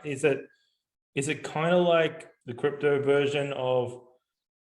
Is it kind of like the crypto version of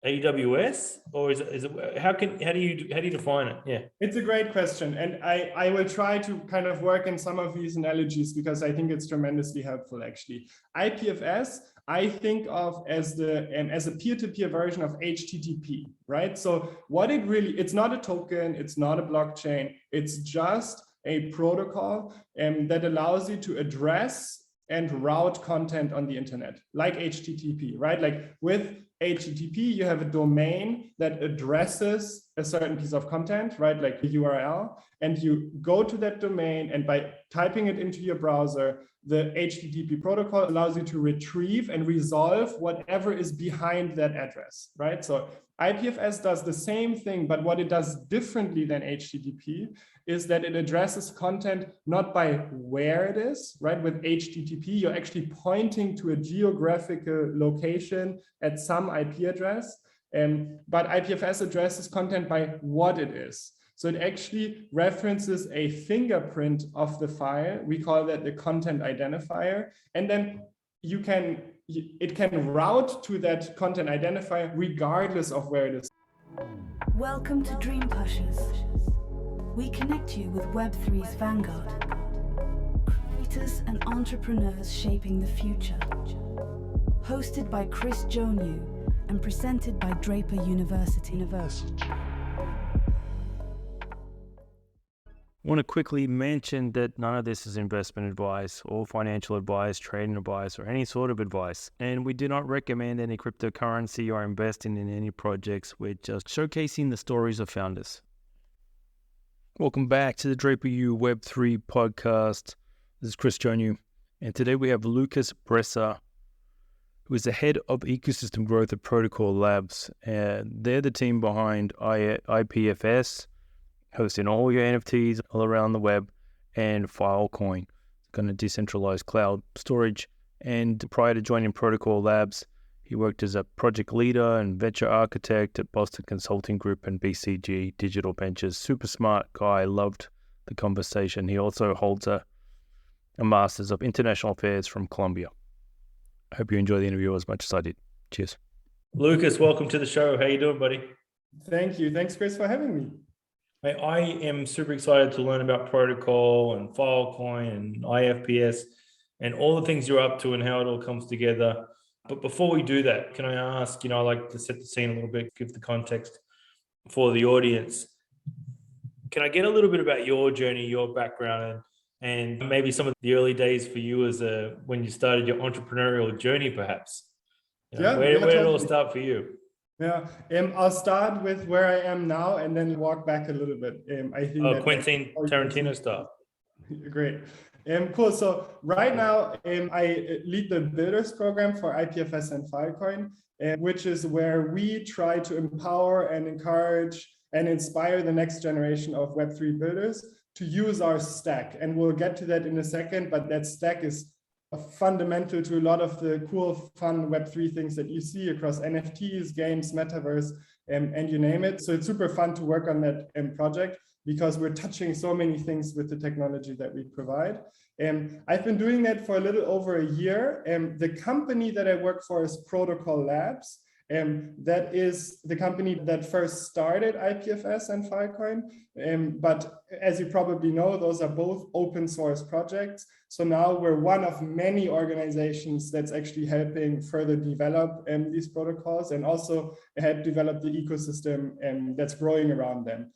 AWS, or is it how do you define it? Yeah, it's a great question, and I will try to kind of work in some of these analogies because I think it's tremendously helpful. Actually, IPFS I think of as a peer-to-peer version of HTTP, right? So what it's not a token, it's not a blockchain, it's just a protocol that allows you to address and route content on the internet, like HTTP, right? Like with HTTP, you have a domain that addresses a certain piece of content, right? Like the URL, and you go to that domain, and by typing it into your browser, the HTTP protocol allows you to retrieve and resolve whatever is behind that address, right? So IPFS does the same thing, but what it does differently than HTTP is that it addresses content not by where it is, right? With HTTP, you're actually pointing to a geographical location at some IP address, but IPFS addresses content by what it is. So it actually references a fingerprint of the file. We call that the content identifier. And then it can route to that content identifier regardless of where it is. Welcome to Dream Pushers. We connect you with Web3's vanguard, creators and entrepreneurs shaping the future. Hosted by Chris Jonu and presented by Draper University. I want to quickly mention that none of this is investment advice or financial advice, trading advice, or any sort of advice. And we do not recommend any cryptocurrency or investing in any projects. We're just showcasing the stories of founders. Welcome back to the Draper U Web3 podcast. This is Chris Jonu. And today we have Lukas Bresser, who is the head of ecosystem growth at Protocol Labs. And they're the team behind IPFS, hosting all your NFTs all around the web, and Filecoin, kind of decentralized cloud storage. And prior to joining Protocol Labs, he worked as a project leader and venture architect at Boston Consulting Group and BCG Digital Ventures. Super smart guy, loved the conversation. He also holds a Master's of International Affairs from Columbia. I hope you enjoy the interview as much as I did. Cheers. Lukas, welcome to the show. How you doing, buddy? Thank you. Thanks, Chris, for having me. I am super excited to learn about Protocol and Filecoin and IPFS and all the things you're up to and how it all comes together. But before we do that, can I ask, I like to set the scene a little bit, give the context for the audience. Can I get a little bit about your journey, your background, and maybe some of the early days for you as when you started your entrepreneurial journey, perhaps? Where did it all start for you? Yeah, I'll start with where I am now and then walk back a little bit. I think Quentin Tarantino style. Great. Cool. So right now, I lead the Builders program for IPFS and Filecoin, which is where we try to empower and encourage and inspire the next generation of Web3 builders to use our stack. And we'll get to that in a second, but that stack is fundamental to a lot of the cool, fun Web3 things that you see across NFTs, games, metaverse, and you name it. So it's super fun to work on that project because we're touching so many things with the technology that we provide. I've been doing that for a little over a year. The company that I work for is Protocol Labs. That is the company that first started IPFS and Filecoin. But as you probably know, those are both open source projects. So now we're one of many organizations that's actually helping further develop these protocols and also help develop the ecosystem that's growing around them.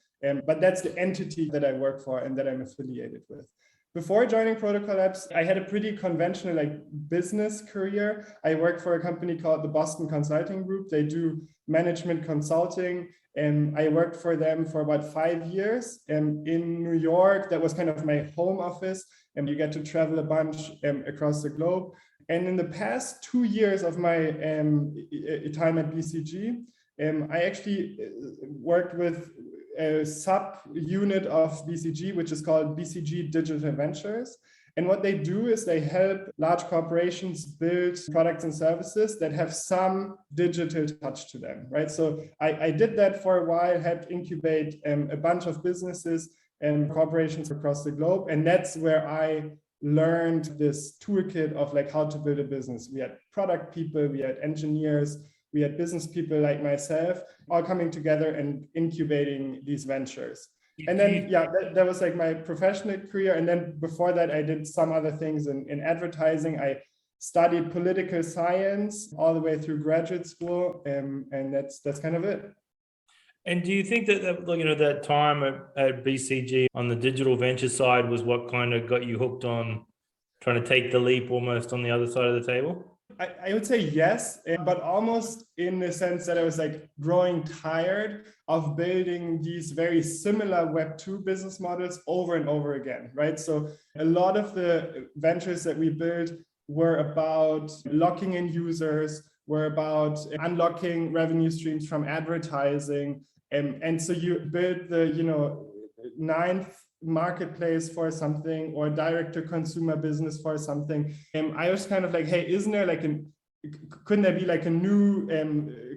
But that's the entity that I work for and that I'm affiliated with. Before joining Protocol Labs, I had a pretty conventional business career. I worked for a company called the Boston Consulting Group. They do management consulting. And I worked for them for about 5 years in New York. That was kind of my home office. And you get to travel a bunch across the globe. And in the past 2 years of my time at BCG, I actually worked with a sub-unit of BCG, which is called BCG Digital Ventures. And what they do is they help large corporations build products and services that have some digital touch to them, right? So I did that for a while, helped incubate a bunch of businesses and corporations across the globe. And that's where I learned this toolkit of like how to build a business. We had product people, we had engineers, we had business people like myself, all coming together and incubating these ventures. And then, that was like my professional career. And then before that, I did some other things in advertising. I studied political science all the way through graduate school. And that's kind of it. And do you think that that time at BCG on the digital venture side was what kind of got you hooked on trying to take the leap almost on the other side of the table? I would say yes, but almost in the sense that I was like growing tired of building these very similar Web2 business models over and over again, right? So a lot of the ventures that we built were about locking in users, were about unlocking revenue streams from advertising. And so you build the, ninth marketplace for something or direct to consumer business for something. I was kind of like, hey, isn't there like couldn't there be like a new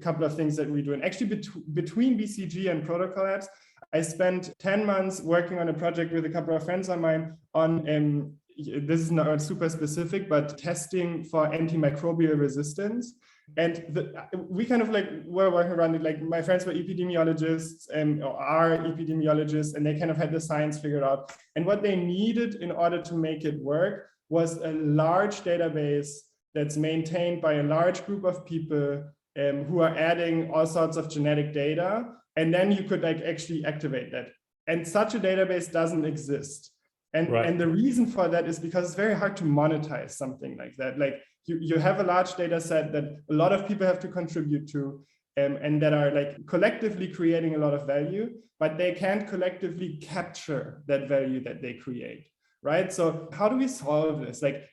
couple of things that we do? And actually between BCG and Protocol Labs, I spent 10 months working on a project with a couple of friends of mine on, this is not super specific, but testing for antimicrobial resistance. And we kind of like were working around it. Like my friends were epidemiologists or are epidemiologists, and they kind of had the science figured out. And what they needed in order to make it work was a large database that's maintained by a large group of people who are adding all sorts of genetic data. And then you could like actually activate that. And such a database doesn't exist. And the reason for that is because it's very hard to monetize something like that. Like you have a large data set that a lot of people have to contribute to and that are like collectively creating a lot of value, but they can't collectively capture that value that they create, right? So how do we solve this? Like,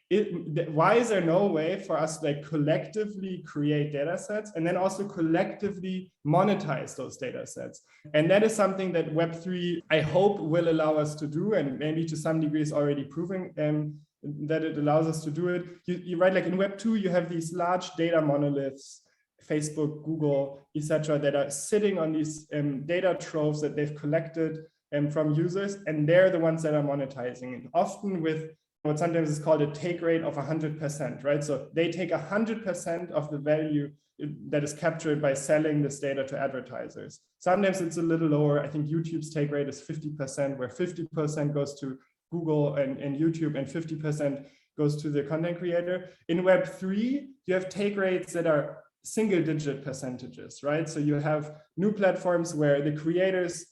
why is there no way for us to like collectively create data sets and then also collectively monetize those data sets? And that is something that Web3, I hope, will allow us to do, and maybe to some degree is already proving that it allows us to do it. You're right, like in Web2, you have these large data monoliths, Facebook, Google, etc., that are sitting on these data troves that they've collected from users, and they're the ones that are monetizing, and often with what sometimes is called a take rate of 100%, right? So they take 100% of the value that is captured by selling this data to advertisers. Sometimes it's a little lower. I think YouTube's take rate is 50%, where 50% goes to Google and YouTube, and 50% goes to the content creator. In Web3, you have take rates that are single-digit percentages, right? So you have new platforms where the creators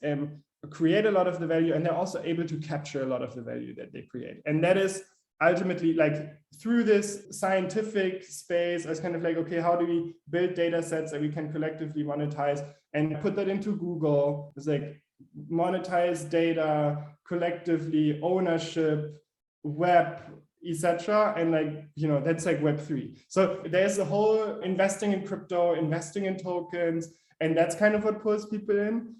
create a lot of the value, and they're also able to capture a lot of the value that they create. And that is ultimately like through this scientific space, I was kind of like, okay, how do we build data sets that we can collectively monetize and put that into Google? It's like monetize data collectively, ownership, web, etc. And like, that's like Web3. So there's a whole investing in crypto, investing in tokens, and that's kind of what pulls people in.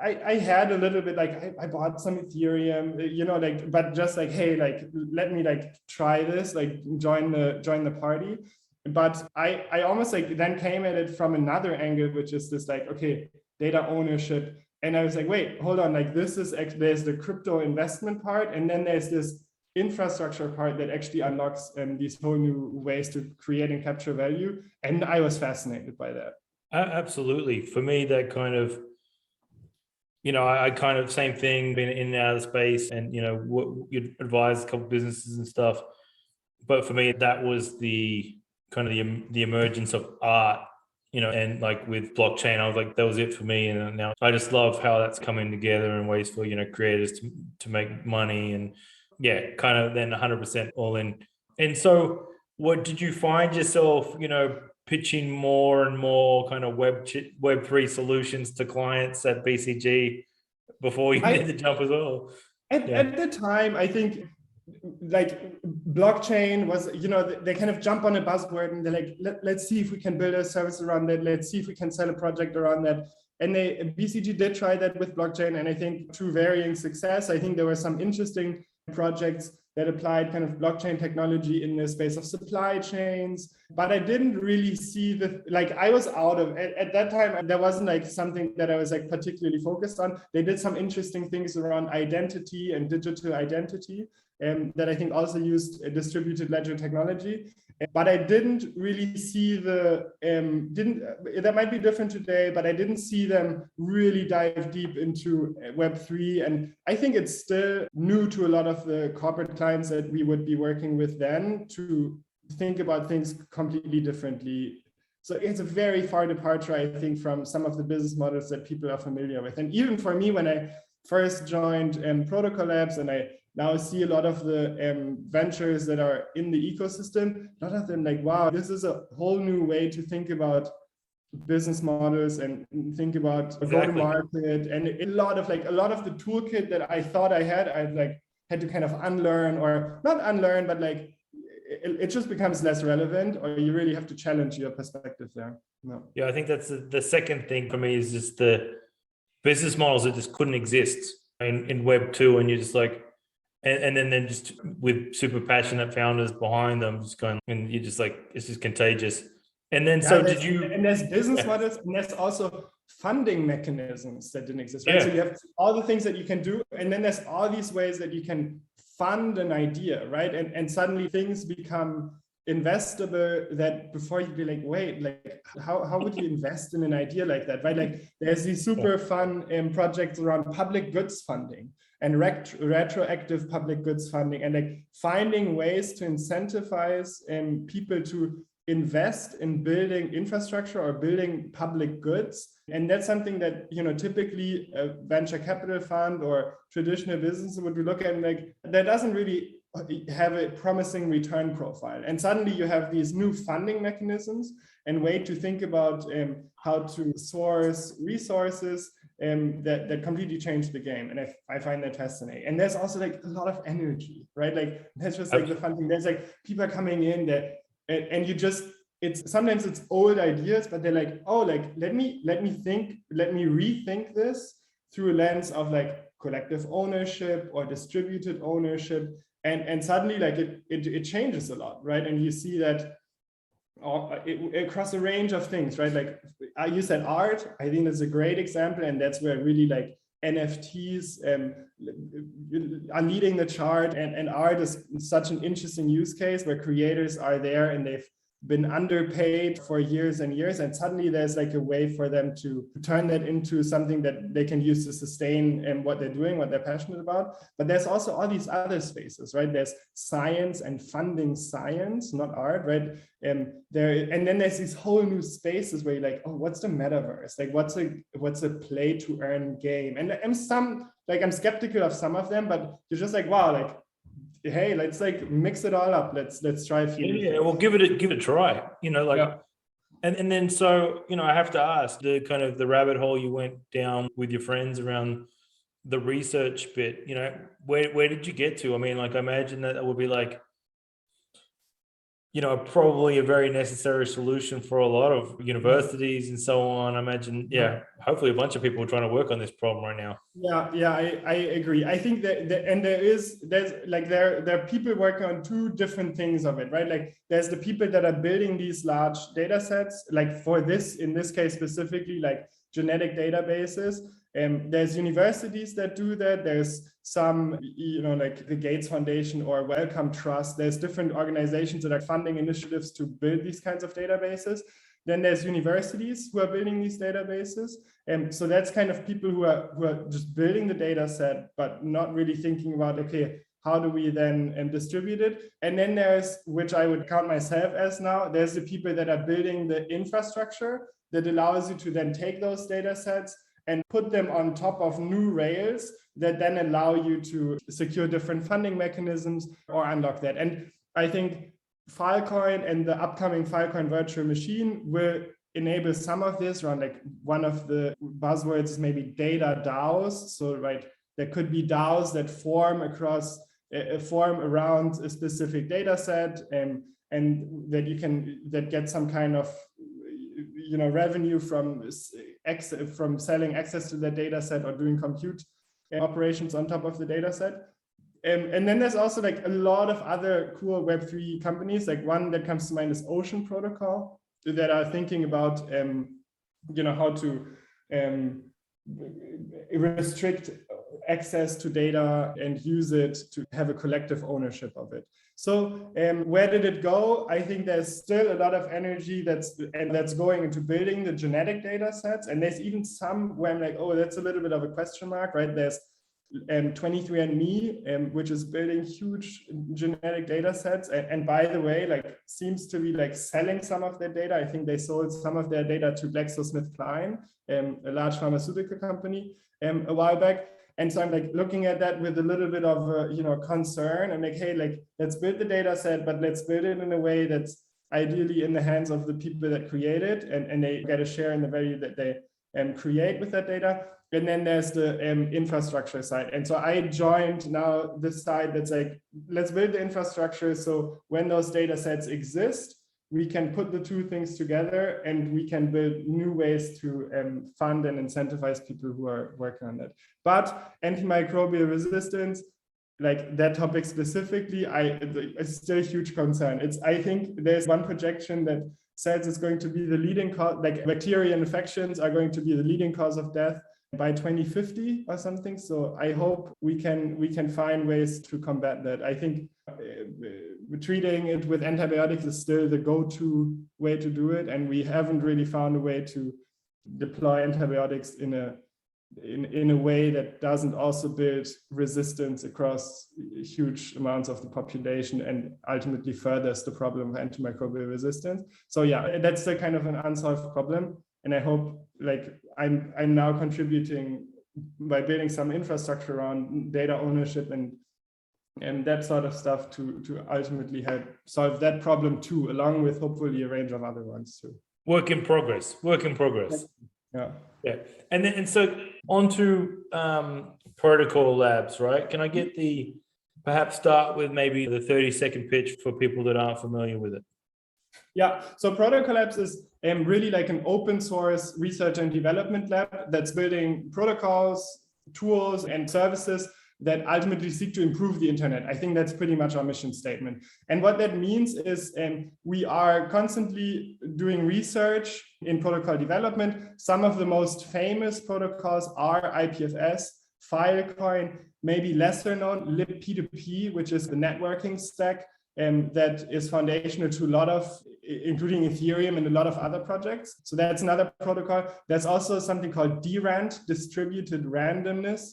I had a little bit like I bought some Ethereum, but just like, hey, like let me like try this, like join the party. But I almost like then came at it from another angle, which is this like, okay, data ownership. And I was like, wait, hold on, like this is there's the crypto investment part, and then there's this infrastructure part that actually unlocks these whole new ways to create and capture value. And I was fascinated by that. Absolutely. For me, that kind of, I kind of same thing, been in and out of the space, and what you'd advise a couple of businesses and stuff. But for me, that was the kind of the emergence of art, and like with blockchain, I was like, that was it for me. And now I just love how that's coming together in ways for creators to make money, and kind of then 100% all in. And so, what did you find yourself, pitching more and more kind of Web3 solutions to clients at BCG before you did the jump as well? At the time, I think like blockchain was, they kind of jump on a buzzword and they're like, let's see if we can build a service around that. Let's see if we can sell a project around that. And BCG did try that with blockchain. And I think to varying success, I think there were some interesting projects that applied kind of blockchain technology in the space of supply chains. But I didn't really see I was out of, at that time, there wasn't like something that I was like particularly focused on. They did some interesting things around identity and digital identity. that I think also used a distributed ledger technology. But I didn't really see that might be different today, but I didn't see them really dive deep into Web3. And I think it's still new to a lot of the corporate clients that we would be working with then to think about things completely differently. So it's a very far departure, I think, from some of the business models that people are familiar with. And even for me, when I first joined Protocol Labs, and I now see a lot of the ventures that are in the ecosystem, a lot of them like, wow, this is a whole new way to think about business models and think about go-to-market. And a lot of the toolkit that I thought I had to kind of unlearn, or not unlearn, but like it just becomes less relevant, or you really have to challenge your perspective there. No. Yeah, I think that's the second thing for me, is just the business models that just couldn't exist in Web 2, and you're just like, and then just with super passionate founders behind them, just going, and you're just like, it's just contagious. And then, yeah, so did you? And there's business models, and there's also funding mechanisms that didn't exist. Right? Yeah. So you have all the things that you can do, and then there's all these ways that you can fund an idea, right? And suddenly things become investable, that before you'd be like, wait, like how would you invest in an idea like that, right? Like there's these super fun projects around public goods funding and retroactive public goods funding, and like finding ways to incentivize people to invest in building infrastructure or building public goods. And that's something that, you know, typically a venture capital fund or traditional business would look at, and like that doesn't really have a promising return profile. And suddenly you have these new funding mechanisms and way to think about how to source resources that completely change the game. And I find that fascinating. And there's also like a lot of energy, right? Like that's just like the fun thing. There's like people are coming in that, and you just, sometimes it's old ideas, but they're like, oh, like let me rethink this through a lens of like collective ownership or distributed ownership. And suddenly like it changes a lot, right? And you see that across a range of things, right? Like you said art, I think that's a great example, and that's where really like NFTs are leading the chart, and art is such an interesting use case where creators are there and they've been underpaid for years and years, and suddenly there's like a way for them to turn that into something that they can use to sustain what they're doing, what they're passionate about. But there's also all these other spaces, right? There's science and funding science, not art, right? And then there's these whole new spaces where you're like, oh, what's the metaverse? Like what's a play to earn game? And I'm skeptical of some of them, but you're just like, wow, like, hey, let's like mix it all up. Let's try a few. Yeah, well, give it a try. You know, like, and then so, you know, I have to ask, the kind of the rabbit hole you went down with your friends around the research bit. You know, where did you get to? I mean, like, I imagine that would be like, you know, probably a very necessary solution for a lot of universities and so on. I imagine, hopefully a bunch of people are trying to work on this problem right now. Yeah, I agree. I think that there are people working on two different things of it, right? Like there's the people that are building these large data sets, like for this, in this case specifically, like genetic databases. There's universities that do that. There's some, you know, like the Gates Foundation or Wellcome Trust. There's different organizations that are funding initiatives to build these kinds of databases. Then there's universities who are building these databases. And so that's kind of people who are just building the data set, but not really thinking about, okay, how do we then distribute it? And then there's, which I would count myself as now, there's the people that are building the infrastructure that allows you to then take those data sets and put them on top of new rails that then allow you to secure different funding mechanisms or unlock that. And I think Filecoin and the upcoming Filecoin virtual machine will enable some of this around, like one of the buzzwords is maybe data DAOs. So right, there could be DAOs that form around a specific data set, and that get some kind of, you know, revenue from selling access to the data set or doing compute operations on top of the data set. And then there's also like a lot of other cool Web3 companies. Like one that comes to mind is Ocean Protocol, that are thinking about, you know, how to restrict access to data and use it to have a collective ownership of it. So where did it go? I think there's still a lot of energy that's going into building the genetic data sets. And there's even some where I'm like, oh, that's a little bit of a question mark, right? There's 23andMe, which is building huge genetic data sets. And by the way, like seems to be like selling some of their data. I think they sold some of their data to GlaxoSmithKline, a large pharmaceutical company, a while back. And so I'm like looking at that with a little bit of concern. I'm like, hey, like let's build the data set, but let's build it in a way that's ideally in the hands of the people that create it, and they get a share in the value that they create with that data. And then there's the infrastructure side. And so I joined now this side that's like, let's build the infrastructure. So when those data sets exist, we can put the two things together and we can build new ways to fund and incentivize people who are working on that. But antimicrobial resistance, like that topic specifically, it's still a huge concern. I think there's one projection that says it's going to be the leading cause, like bacterial infections are going to be the leading cause of death by 2050 or something. So I hope we can find ways to combat that. I think treating it with antibiotics is still the go-to way to do it, and we haven't really found a way to deploy antibiotics in a way that doesn't also build resistance across huge amounts of the population and ultimately furthers the problem of antimicrobial resistance. So yeah, that's the kind of an unsolved problem. And I hope like I'm now contributing by building some infrastructure around data ownership and that sort of stuff to ultimately help solve that problem too, along with hopefully a range of other ones too. Work in progress. Yeah. And so onto protocol labs, right? Can I get perhaps start with maybe the 30-second pitch for people that aren't familiar with it? Yeah, so Protocol Labs is really like an open source research and development lab that's building protocols, tools, and services that ultimately seek to improve the internet. I think that's pretty much our mission statement. And what that means is we are constantly doing research in protocol development. Some of the most famous protocols are IPFS, Filecoin, maybe lesser known, libp2p, which is the networking stack that is foundational to a lot of, including Ethereum and a lot of other projects. So that's another protocol. There's also something called DRAND, distributed randomness,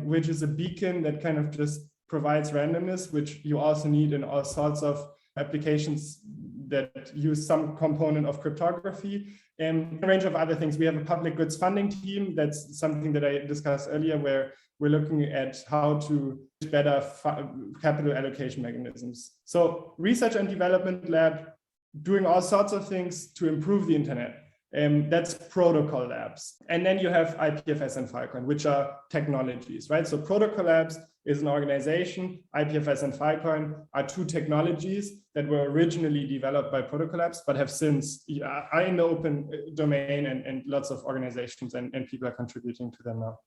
which is a beacon that kind of just provides randomness, which you also need in all sorts of applications that use some component of cryptography, and a range of other things. We have a public goods funding team. That's something that I discussed earlier, where we're looking at how to better capital allocation mechanisms. So research and development lab doing all sorts of things to improve the internet. That's protocol labs. And then you have IPFS and Filecoin, which are technologies, right? So protocol labs is an organization. IPFS and Filecoin are two technologies that were originally developed by protocol labs, but have since are in the open domain, and lots of organizations and people are contributing to them now.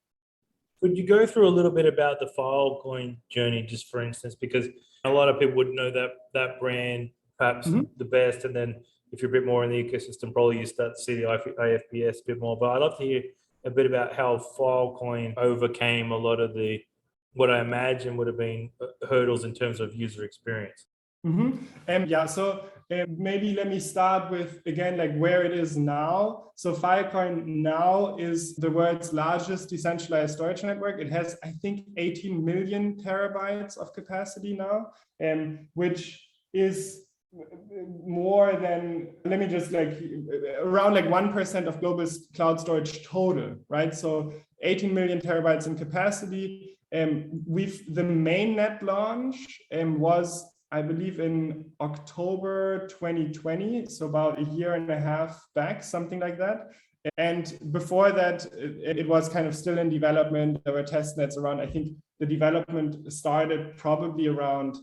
Could you go through a little bit about the Filecoin journey, just for instance, because a lot of people would know that brand perhaps the best, and then if you're a bit more in the ecosystem, probably you start to see the IFPS a bit more. But I'd love to hear a bit about how Filecoin overcame a lot of what I imagine would have been hurdles in terms of user experience. So maybe let me start with, again, like where it is now. So Filecoin now is the world's largest decentralized storage network. It has, I think, 18 million terabytes of capacity now, which is more than, let me just around 1% of global cloud storage total, right? So 18 million terabytes in capacity. The mainnet launch was, I believe, in October 2020, so about a year and a half back, something like that. And before that, it was kind of still in development. There were testnets around. I think the development started probably around,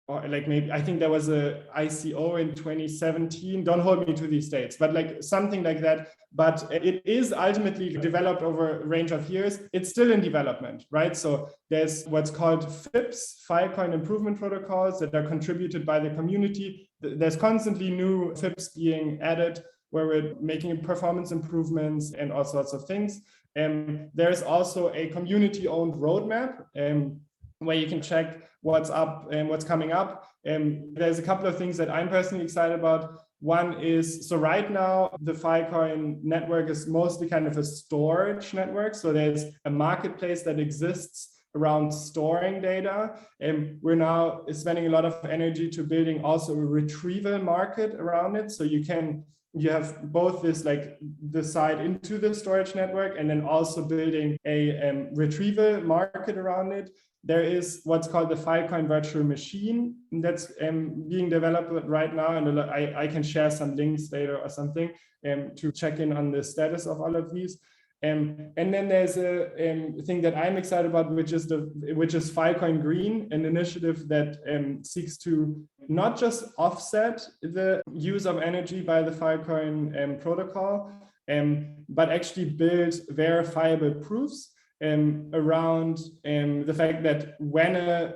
I think there was a ICO in 2017. Don't hold me to these dates, but something like that. But it is ultimately developed over a range of years. It's still in development, right? So there's what's called FIPS, Filecoin Improvement Protocols, that are contributed by the community. There's constantly new FIPS being added, where we're making performance improvements and all sorts of things. There's also a community-owned roadmap where you can check what's up and what's coming up. There's a couple of things that I'm personally excited about. One is, so right now, the Filecoin network is mostly kind of a storage network. So there's a marketplace that exists around storing data. And we're now spending a lot of energy to building also a retrieval market around it. So you have both this, like the side into the storage network, and then also building a retrieval market around it. There is what's called the Filecoin virtual machine that's being developed right now. And I can share some links later or something to check in on the status of all of these. And then there's a thing that I'm excited about, which is Filecoin Green, an initiative that seeks to not just offset the use of energy by the Filecoin protocol, but actually build verifiable proofs around the fact that when a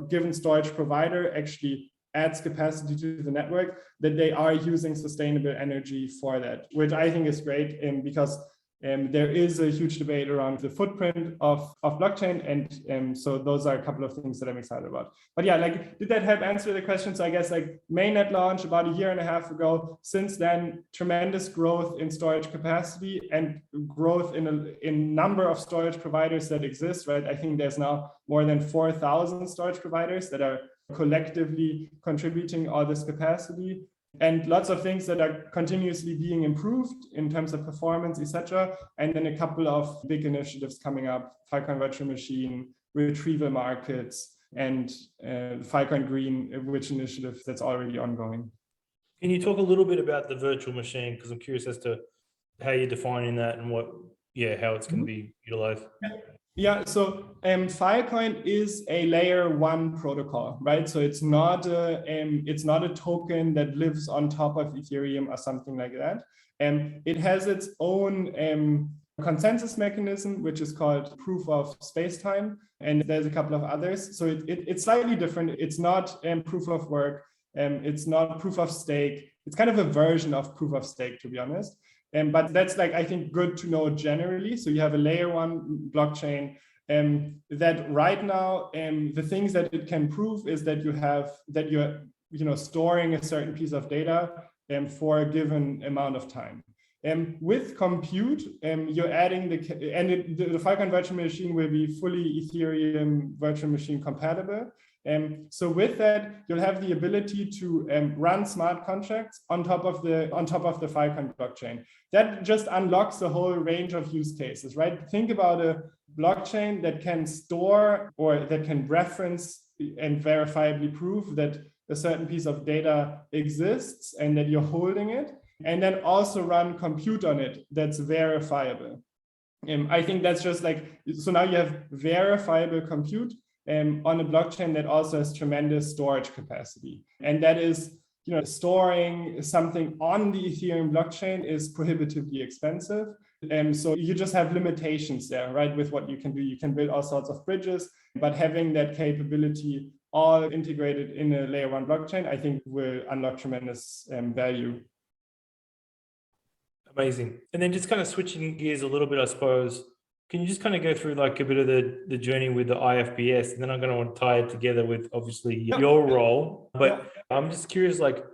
given storage provider actually adds capacity to the network, that they are using sustainable energy for that, which I think is great because there is a huge debate around the footprint of blockchain. And so those are a couple of things that I'm excited about. But yeah, like, did that help answer the question? So I guess like mainnet launch about a year and a half ago. Since then, tremendous growth in storage capacity and growth in number of storage providers that exist, right? I think there's now more than 4,000 storage providers that are collectively contributing all this capacity. And lots of things that are continuously being improved in terms of performance, etc. And then a couple of big initiatives coming up: Filecoin virtual machine, retrieval markets, and Filecoin Green, which initiative that's already ongoing. Can you talk a little bit about the virtual machine? Because I'm curious as to how you're defining that and how it's going to be utilized. Yeah, so Filecoin is a layer 1 protocol, right? So it's not a token that lives on top of Ethereum or something like that. It has its own consensus mechanism, which is called proof of spacetime, and there's a couple of others. So it's slightly different. It's not proof of work. It's not proof of stake. It's kind of a version of proof of stake, to be honest. But that's like, I think, good to know generally. So you have a layer 1 blockchain that right now, the things that it can prove is that you're storing a certain piece of data for a given amount of time. With compute, you're adding the Filecoin virtual machine will be fully Ethereum virtual machine compatible. So with that, you'll have the ability to run smart contracts on top of the Filecoin blockchain. That just unlocks a whole range of use cases, right? Think about a blockchain that can store or that can reference and verifiably prove that a certain piece of data exists and that you're holding it, and then also run compute on it that's verifiable. I think that's just like, so now you have verifiable compute on a blockchain that also has tremendous storage capacity. And that is, storing something on the Ethereum blockchain is prohibitively expensive. So you just have limitations there, right? With what you can do. You can build all sorts of bridges, but having that capability all integrated in a layer 1 blockchain, I think will unlock tremendous value. Amazing. And then just kind of switching gears a little bit, I suppose, can you just kind of go through like a bit of the journey with the IPFS, and then I'm going to want to tie it together with obviously your role. But I'm just curious, like,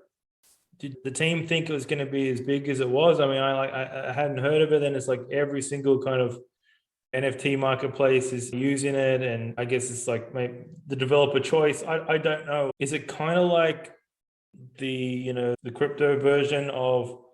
did the team think it was going to be as big as it was? I mean, I hadn't heard of it, and it's like every single kind of NFT marketplace is using it, and I guess it's like maybe the developer choice. I don't know. Is it kind of like the crypto version of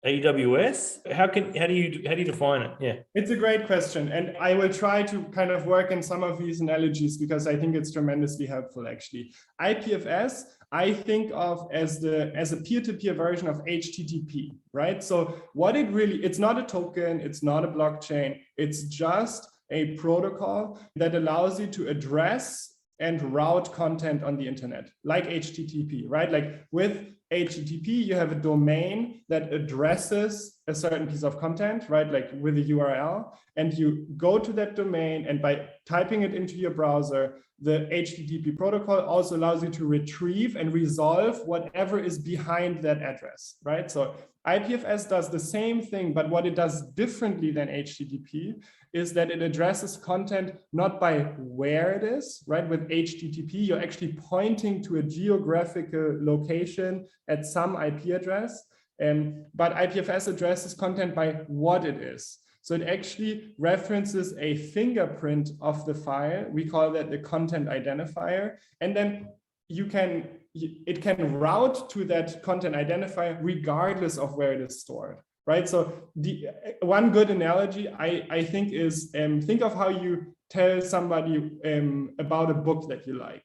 AWS? How do you define it? Yeah, it's a great question, and I will try to kind of work in some of these analogies because I think it's tremendously helpful. Actually, IPFS I think of as a peer-to-peer version of HTTP, right? So what it's not a token, it's not a blockchain, it's just a protocol that allows you to address and route content on the internet, like HTTP, right? Like with HTTP, you have a domain that addresses a certain piece of content, right? Like with a URL, and you go to that domain, and by typing it into your browser, the HTTP protocol also allows you to retrieve and resolve whatever is behind that address, right? So IPFS does the same thing, but what it does differently than HTTP is that it addresses content not by where it is, right? With HTTP, you're actually pointing to a geographical location at some IP address, but IPFS addresses content by what it is. So it actually references a fingerprint of the file. We call that the content identifier. And then it can route to that content identifier regardless of where it is stored, right? So the one good analogy I think is, think of how you tell somebody about a book that you like.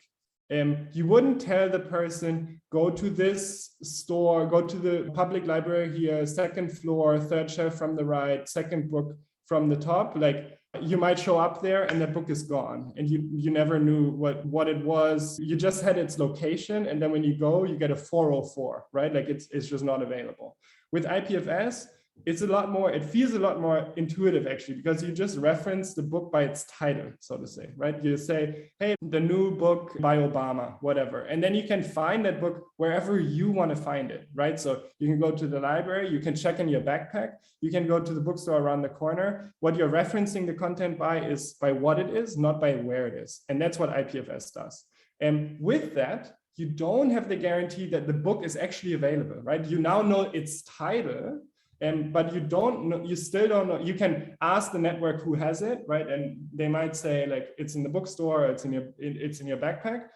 You wouldn't tell the person, go to this store, go to the public library here, second floor, third shelf from the right, second book from the top. Like, you might show up there and that book is gone, and you never knew what it was. You just had its location, and then when you go, you get a 404, right? Like it's just not available. With IPFS, it's a lot more, it feels a lot more intuitive actually, because you just reference the book by its title, so to say, right? You say, hey, the new book by Obama, whatever. And then you can find that book wherever you want to find it, right? So you can go to the library, you can check in your backpack, you can go to the bookstore around the corner. What you're referencing the content by is by what it is, not by where it is. And that's what IPFS does. And with that, you don't have the guarantee that the book is actually available, right? You now know its title, but you don't know, you still don't know. You can ask the network who has it, right? And they might say like, it's in the bookstore, it's in your backpack,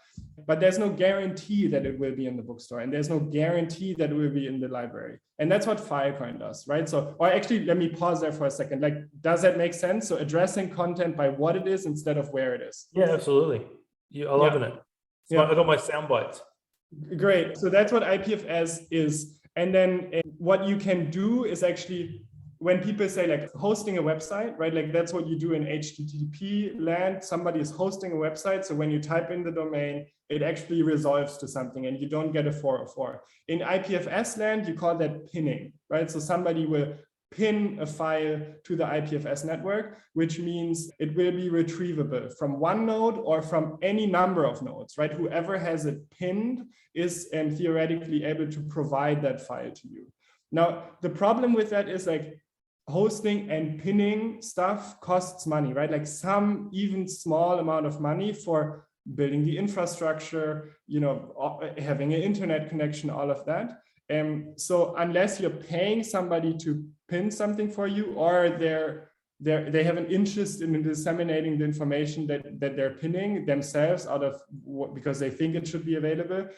but there's no guarantee that it will be in the bookstore, and there's no guarantee that it will be in the library. And that's what Filecoin does, right? So, or actually, let me pause there for a second. Like, does that make sense? So addressing content by what it is instead of where it is. Yeah, absolutely. I'm loving it. So I got my sound bites. Great. So that's what IPFS is. And then what you can do is actually, when people say like hosting a website, right? Like that's what you do in HTTP land. Somebody is hosting a website. So when you type in the domain, it actually resolves to something and you don't get a 404. In IPFS land, you call that pinning, right? So somebody will pin a file to the IPFS network, which means it will be retrievable from one node or from any number of nodes, right? Whoever has it pinned is theoretically able to provide that file to you. Now, the problem with that is like hosting and pinning stuff costs money, right? Like some even small amount of money for building the infrastructure, having an internet connection, all of that. So unless you're paying somebody to pin something for you, or they have an interest in disseminating the information that they're pinning themselves because they think it should be available,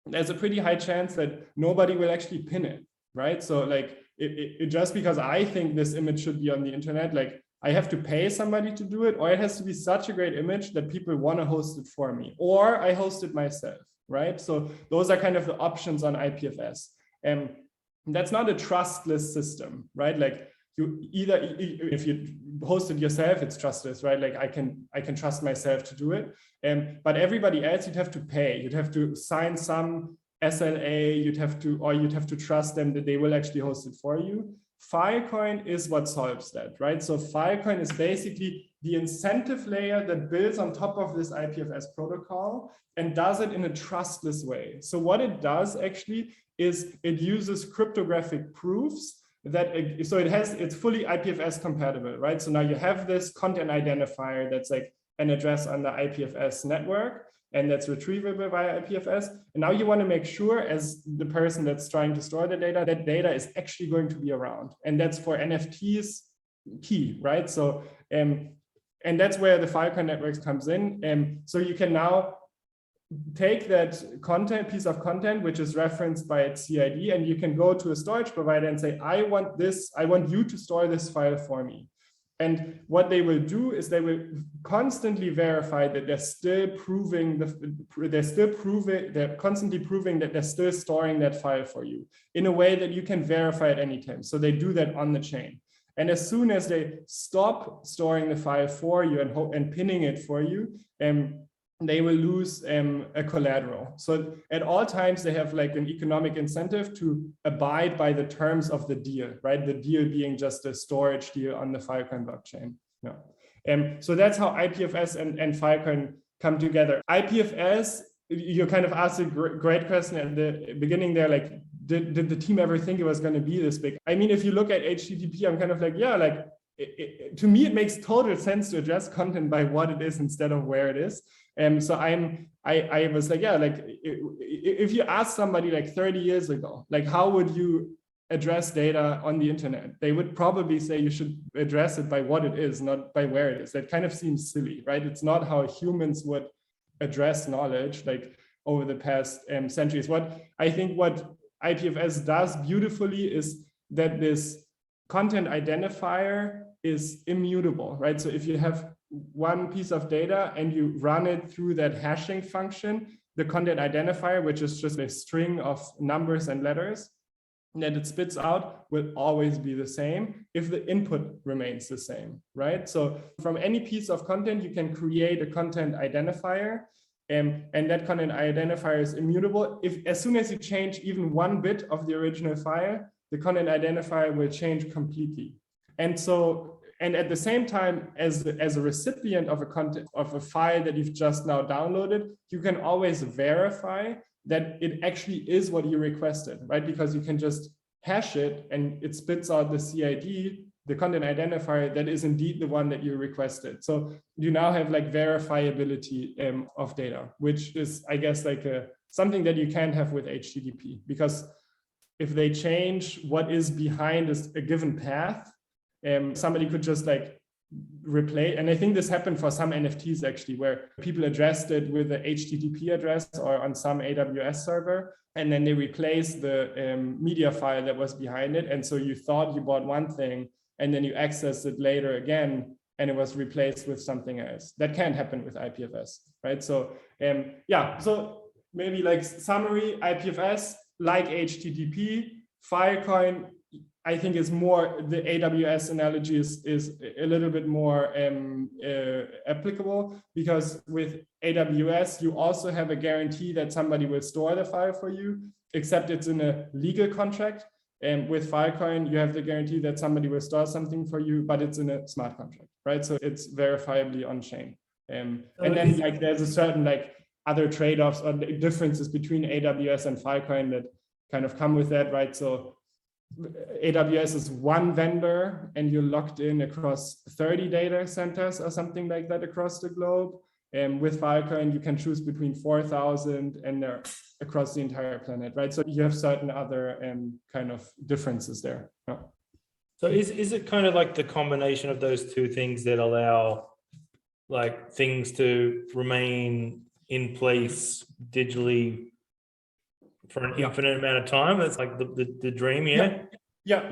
there's a pretty high chance that nobody will actually pin it, right? So like it just because I think this image should be on the internet, like I have to pay somebody to do it, or it has to be such a great image that people want to host it for me, or I host it myself, right? So those are kind of the options on IPFS. And that's not a trustless system, right? Like if you host it yourself, it's trustless, right? Like I can trust myself to do it. But everybody else, you'd have to pay. You'd have to sign some SLA, you'd have to trust them that they will actually host it for you. Filecoin is what solves that, right? So Filecoin is basically the incentive layer that builds on top of this IPFS protocol and does it in a trustless way. So what it does actually is it uses cryptographic proofs it's fully IPFS compatible, right? So now you have this content identifier that's like an address on the IPFS network, and that's retrievable via IPFS. And now you want to make sure, as the person that's trying to store the data, that data is actually going to be around. And that's for NFTs key, right? So, and that's where the Filecoin networks comes in. So you can now take that piece of content, which is referenced by its CID, and you can go to a storage provider and say, I want you to store this file for me. And what they will do is they will constantly verify that they're constantly proving that they're still storing that file for you in a way that you can verify at any time. So they do that on the chain. And as soon as they stop storing the file for you and pinning it for you, they will lose a collateral. So at all times, they have like an economic incentive to abide by the terms of the deal, right? The deal being just a storage deal on the Filecoin blockchain. Yeah. So that's how IPFS and Filecoin come together. IPFS, you kind of asked a great question at the beginning there, like, did the team ever think it was going to be this big? I mean, if you look at HTTP, I'm kind of like, yeah, like, to me, it makes total sense to address content by what it is instead of where it is. So I was like, yeah, like if you ask somebody like 30 years ago, like how would you address data on the internet? They would probably say you should address it by what it is, not by where it is. That kind of seems silly, right? It's not how humans would address knowledge like over the past centuries. What IPFS does beautifully is that this content identifier is immutable, right? So if you have one piece of data and you run it through that hashing function, the content identifier, which is just a string of numbers and letters that it spits out, will always be the same if the input remains the same, right? So from any piece of content, you can create a content identifier, and that content identifier is immutable. As soon as you change even one bit of the original file, the content identifier will change completely. And at the same time, as a recipient of a file that you've just now downloaded, you can always verify that it actually is what you requested, right? Because you can just hash it and it spits out the CID, the content identifier that is indeed the one that you requested. So you now have like verifiability of data, which is, I guess, like something that you can't have with HTTP, because if they change what is behind a given path, somebody could just like replace, and I think this happened for some NFTs actually, where people addressed it with the HTTP address or on some AWS server, and then they replaced the media file that was behind it. And so you thought you bought one thing, and then you accessed it later again, and it was replaced with something else. That can't happen with IPFS, right? So yeah, so maybe like summary, IPFS, like HTTP, Filecoin, I think is more, the AWS analogy is a little bit more applicable, because with AWS, you also have a guarantee that somebody will store the file for you, except it's in a legal contract. And with Filecoin, you have the guarantee that somebody will store something for you, but it's in a smart contract, right? So it's verifiably on chain. And then like there's a certain like other trade-offs or differences between AWS and Filecoin that kind of come with that, right? So AWS is one vendor and you're locked in across 30 data centers or something like that across the globe. And with Filecoin, you can choose between 4,000 and they're across the entire planet, right? So you have certain other kind of differences there. Yeah. So is it kind of like the combination of those two things that allow like things to remain in place digitally for an infinite amount of time? That's like the dream, yeah? Yeah.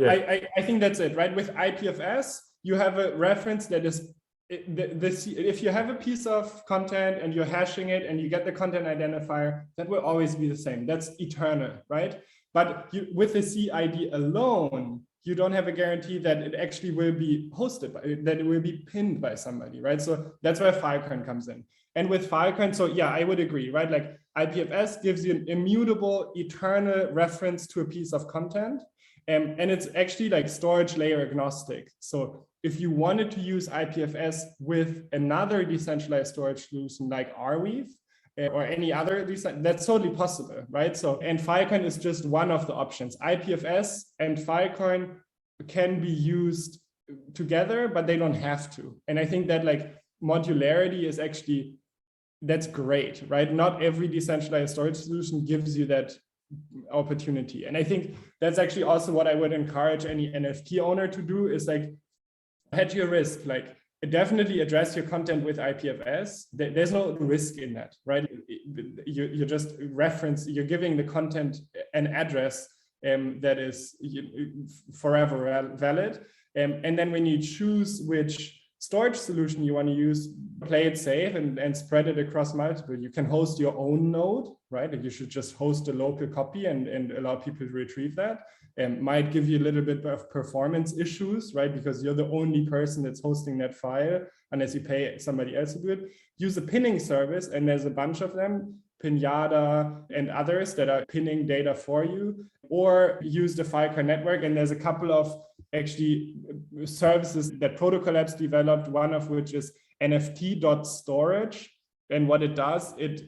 I think that's it, right? With IPFS, you have a reference that is, if you have a piece of content and you're hashing it and you get the content identifier, that will always be the same. That's eternal, right? But with the CID alone, you don't have a guarantee that it actually will be hosted, that it will be pinned by somebody, right? So that's where Filecoin comes in. And with Filecoin, so yeah, I would agree, right? Like IPFS gives you an immutable, eternal reference to a piece of content. And it's actually like storage layer agnostic. So if you wanted to use IPFS with another decentralized storage solution like Arweave or any other, that's totally possible, right? So, and Filecoin is just one of the options. IPFS and Filecoin can be used together, but they don't have to. And I think that like modularity is actually, that's great, right? Not every decentralized storage solution gives you that opportunity. And I think that's actually also what I would encourage any NFT owner to do, is like hedge your risk, like definitely address your content with IPFS. There's no risk in that, right? You just reference, you're giving the content an address that is forever valid. And then when you choose which storage solution you want to use, play it safe and spread it across multiple. You can host your own node, right? And you should just host a local copy and allow people to retrieve that. Might give you a little bit of performance issues, right? Because you're the only person that's hosting that file unless you pay somebody else to do it. Use a pinning service, and there's a bunch of them, Pinata and others that are pinning data for you, or use the Filecoin network. And there's a couple of actually services that Protocol Labs developed, one of which is NFT.storage. And what it does, it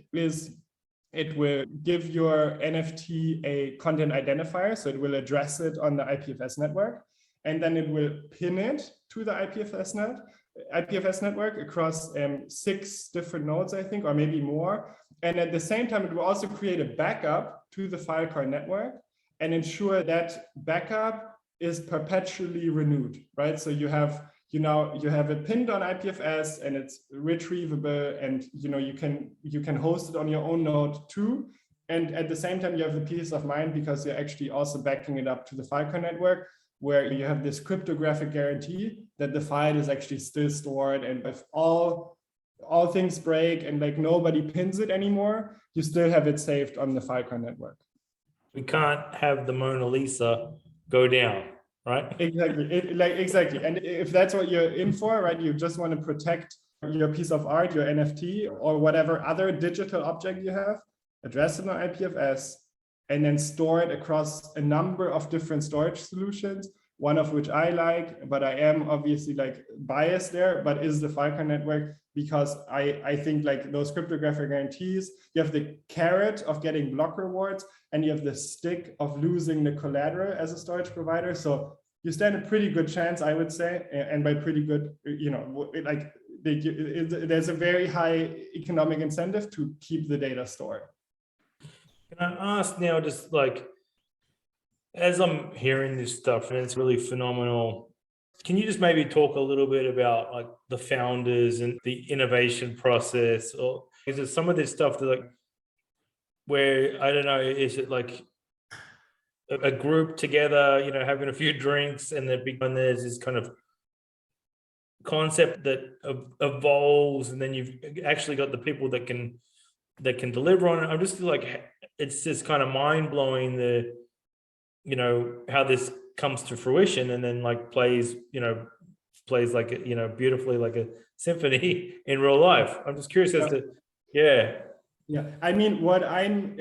will give your NFT a content identifier. So it will address it on the IPFS network, and then it will pin it to the IPFS network across 6 different nodes, I think, or maybe more. And at the same time, it will also create a backup to the Filecoin network and ensure that backup is perpetually renewed, right? So you have it pinned on IPFS and it's retrievable, and you can host it on your own node too. And at the same time, you have the peace of mind because you're actually also backing it up to the Filecoin network, where you have this cryptographic guarantee that the file is actually still stored. And if all things break and like nobody pins it anymore, you still have it saved on the Filecoin network. We can't have the Mona Lisa go down, right? Exactly. Exactly. And if that's what you're in for, right, you just want to protect your piece of art, your NFT, or whatever other digital object you have, address it on IPFS, and then store it across a number of different storage solutions, one of which I like, but I am obviously like biased there, but is the Filecoin network, because I think like those cryptographic guarantees, you have the carrot of getting block rewards, and you have the stick of losing the collateral as a storage provider. So you stand a pretty good chance, I would say, and by pretty good, there's a very high economic incentive to keep the data stored. Can I ask now, just like, as I'm hearing this stuff and it's really phenomenal, can you just maybe talk a little bit about like the founders and the innovation process? Or is it some of this stuff that like, where, I don't know, is it like a group together, having a few drinks, and there's this kind of concept that evolves, and then you've actually got the people that can deliver on it? I'm just like, it's just kind of mind-blowing how this comes to fruition, and then like plays like beautifully like a symphony in real life. I'm just curious as to I mean, what I'm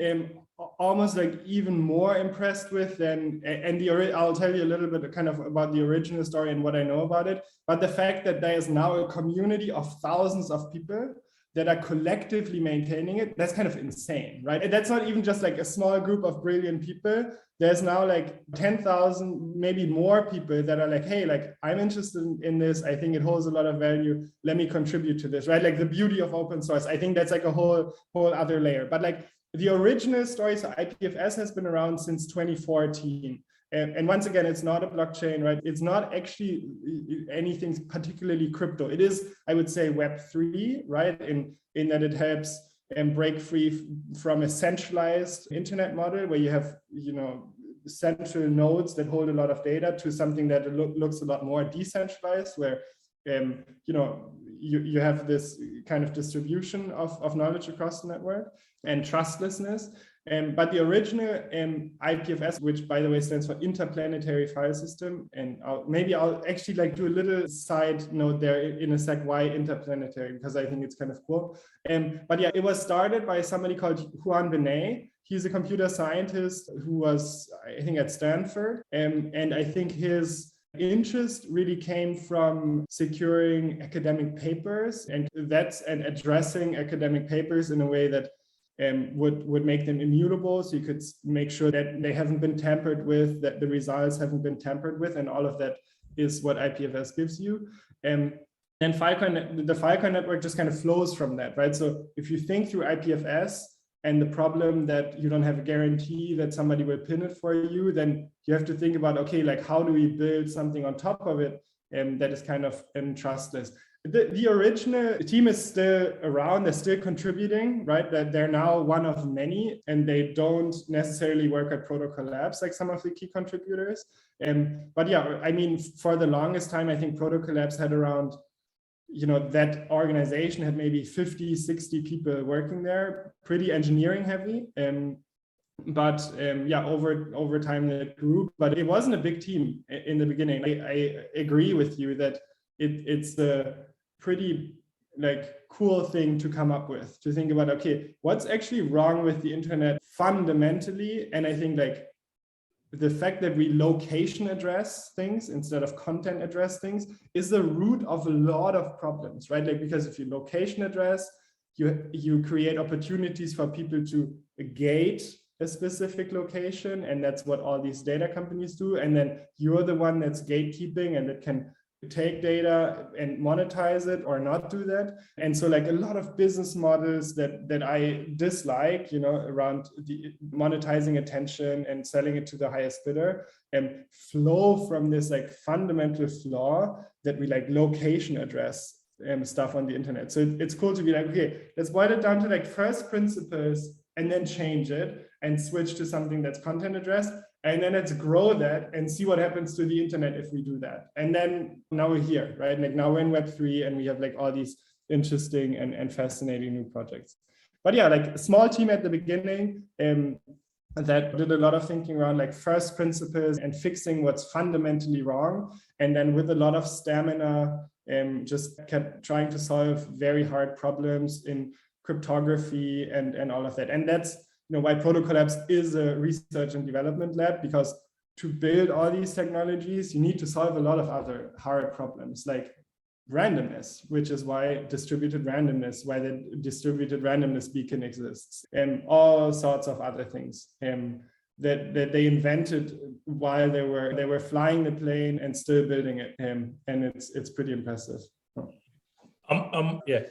almost like even more impressed with I'll tell you a little bit kind of about the original story and what I know about it, but the fact that there is now a community of thousands of people that are collectively maintaining it, that's kind of insane, right? And that's not even just like a small group of brilliant people. There's now like 10,000, maybe more people that are like, hey, like I'm interested in this. I think it holds a lot of value. Let me contribute to this, right? Like the beauty of open source. I think that's like a whole other layer. But like the original story, so IPFS has been around since 2014. And once again, it's not a blockchain, right? It's not actually anything particularly crypto. It is, I would say, Web3, right? In that it helps break free from a centralized internet model where you have, central nodes that hold a lot of data, to something that looks a lot more decentralized, where, you have this kind of distribution of knowledge across the network and trustlessness. But the original IPFS, which by the way stands for Interplanetary File System, and I'll actually like do a little side note there in a sec why interplanetary, because I think it's kind of cool. But yeah, it was started by somebody called Juan Benet. He's a computer scientist who was, I think, at Stanford, and I think his interest really came from securing academic papers, and addressing academic papers in a way that would make them immutable, so you could make sure that they haven't been tampered with, that the results haven't been tampered with, and all of that is what IPFS gives you. And the Filecoin network just kind of flows from that, right? So if you think through IPFS and the problem that you don't have a guarantee that somebody will pin it for you, then you have to think about, okay, like how do we build something on top of it that is kind of trustless. The original team is still around, they're still contributing, right? That they're now one of many, and they don't necessarily work at Protocol Labs like some of the key contributors. But yeah, I mean, for the longest time, I think Protocol Labs had around that organization had maybe 50, 60 people working there, pretty engineering heavy. But over time that grew, but it wasn't a big team in the beginning. I agree with you that it's a pretty cool thing to come up with, to think about, okay, what's actually wrong with the internet fundamentally? And I think the fact that we location address things instead of content address things is the root of a lot of problems, right? Because if you location address, you create opportunities for people to gate a specific location, and that's what all these data companies do. And then you're the one that's gatekeeping and that can take data and monetize it or not do that. And so a lot of business models that I dislike, around the monetizing attention and selling it to the highest bidder, and flow from this fundamental flaw that we location address stuff on the internet. So it's cool to be okay, let's boil it down to first principles and then change it and switch to something that's content addressed. And then let's grow that and see what happens to the internet if we do that. And then now we're here, right? Now we're in Web3 and we have all these interesting and fascinating new projects. But yeah, a small team at the beginning that did a lot of thinking around first principles and fixing what's fundamentally wrong. And then with a lot of stamina, just kept trying to solve very hard problems in cryptography and all of that. And that's why Protocol Labs is a research and development lab, because to build all these technologies, you need to solve a lot of other hard problems like randomness, which is why the distributed randomness beacon exists, and all sorts of other things that they invented while they were flying the plane and still building it. And it's pretty impressive. Yeah.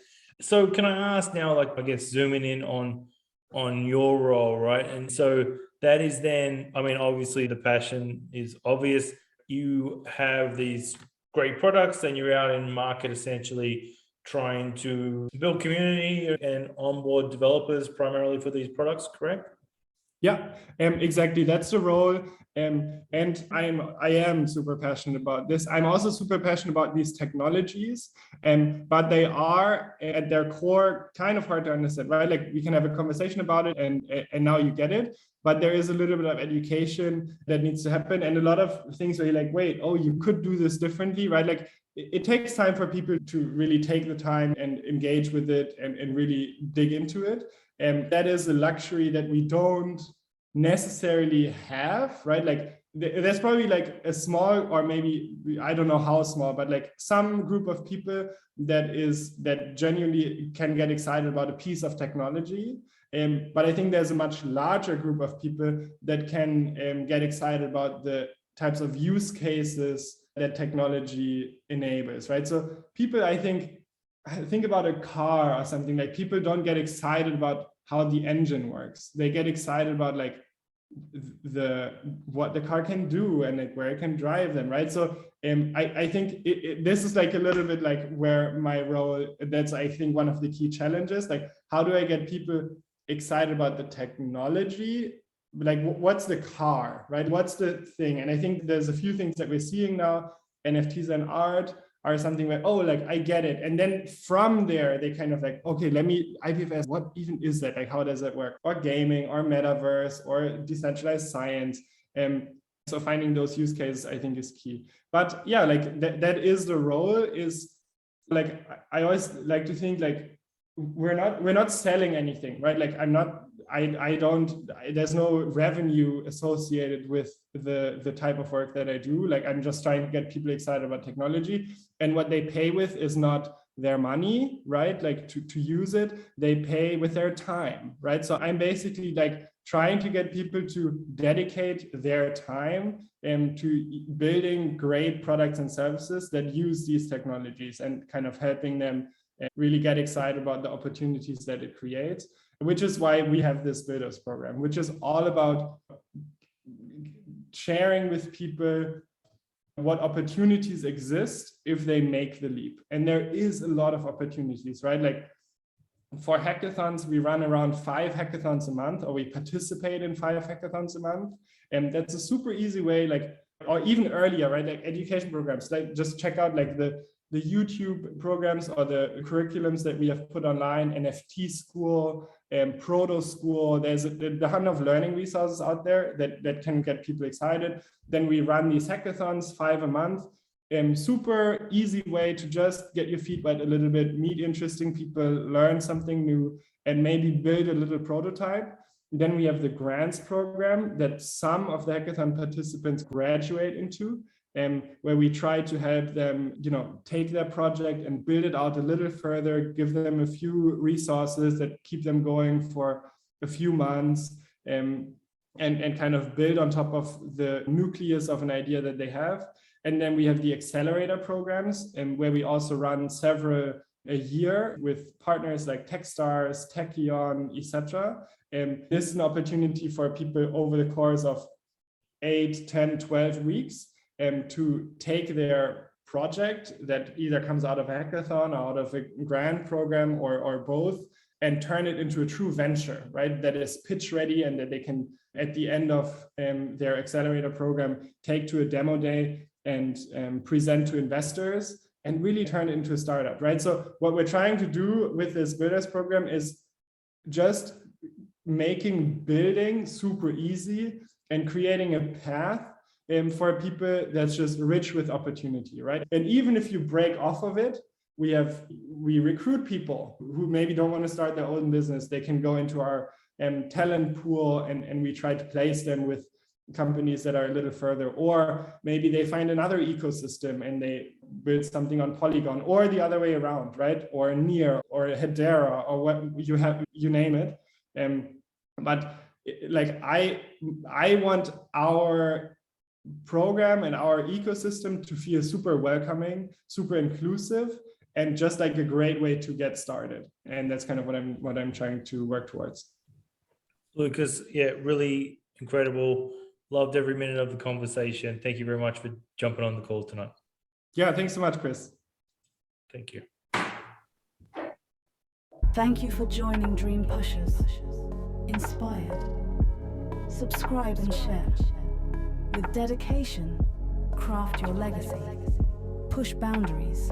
So can I ask now, I guess zooming in on your role, right? And so that is then, obviously the passion is obvious. You have these great products and you're out in market essentially trying to build community and onboard developers primarily for these products, correct? Yeah, exactly. That's the role. And I am super passionate about this. I'm also super passionate about these technologies, but they are at their core kind of hard to understand, right? We can have a conversation about it and now you get it, but there is a little bit of education that needs to happen. And a lot of things where you're wait, oh, you could do this differently, right? It takes time for people to really take the time and engage with it and really dig into it. And that is a luxury that we don't necessarily have, right? There's probably a small, or maybe I don't know how small, but some group of people that genuinely can get excited about a piece of technology. But I think there's a much larger group of people that can get excited about the types of use cases that technology enables, right? So people, I think about a car or something, people don't get excited about how the engine works. They get excited about what the car can do and where it can drive them, right? So I think this is a little bit where my role, that's I think one of the key challenges, how do I get people excited about the technology? What's the car, right? What's the thing? And I think there's a few things that we're seeing now. NFTs and art are something where, I get it. And then from there, they kind of okay, IPFS, what even is that? How does that work? Or gaming, or metaverse, or decentralized science. So finding those use cases, I think, is key. But yeah, that is the role. Is I always like to think we're not selling anything, right? There's no revenue associated with the type of work that I do. I'm just trying to get people excited about technology, and what they pay with is not their money, right? To use it, they pay with their time, right? So I'm basically trying to get people to dedicate their time to building great products and services that use these technologies, and kind of helping them really get excited about the opportunities that it creates, which is why we have this Builders program, which is all about sharing with people what opportunities exist if they make the leap. And there is a lot of opportunities, right? For hackathons, we run around 5 hackathons a month, or we participate in 5 hackathons a month. And that's a super easy way, or even earlier, right? Education programs, just check out the the YouTube programs or the curriculums that we have put online, NFT school, proto school. There's a ton of learning resources out there that can get people excited. Then we run these hackathons, 5 a month. Super easy way to just get your feet wet a little bit, meet interesting people, learn something new, and maybe build a little prototype. Then we have the grants program that some of the hackathon participants graduate into, where we try to help them, take their project and build it out a little further, give them a few resources that keep them going for a few months, and kind of build on top of the nucleus of an idea that they have. And then we have the accelerator programs, where we also run several a year with partners like Techstars, Techion, etc. This is an opportunity for people over the course of 8, 10, 12 weeks to take their project that either comes out of a hackathon or out of a grant program or both, and turn it into a true venture, right? That is pitch ready and that they can, at the end of their accelerator program, take to a demo day and present to investors and really turn it into a startup, right? So what we're trying to do with this builders program is just making building super easy and creating a path for people that's just rich with opportunity, right? And even if you break off of it, we recruit people who maybe don't want to start their own business. They can go into our talent pool and we try to place them with companies that are a little further, or maybe they find another ecosystem and they build something on Polygon, or the other way around, right? Or Near or Hedera or what you have, you name it. But like I want our program and our ecosystem to feel super welcoming, super inclusive, and just like a great way to get started. And that's kind of what I'm trying to work towards. Lukas, yeah, really incredible. Loved every minute of the conversation. Thank you very much for jumping on the call tonight. Yeah, thanks so much, Chris. Thank you. Thank you for joining Dream Pushers. Inspired. Subscribe and share. With dedication, craft your legacy. Push boundaries.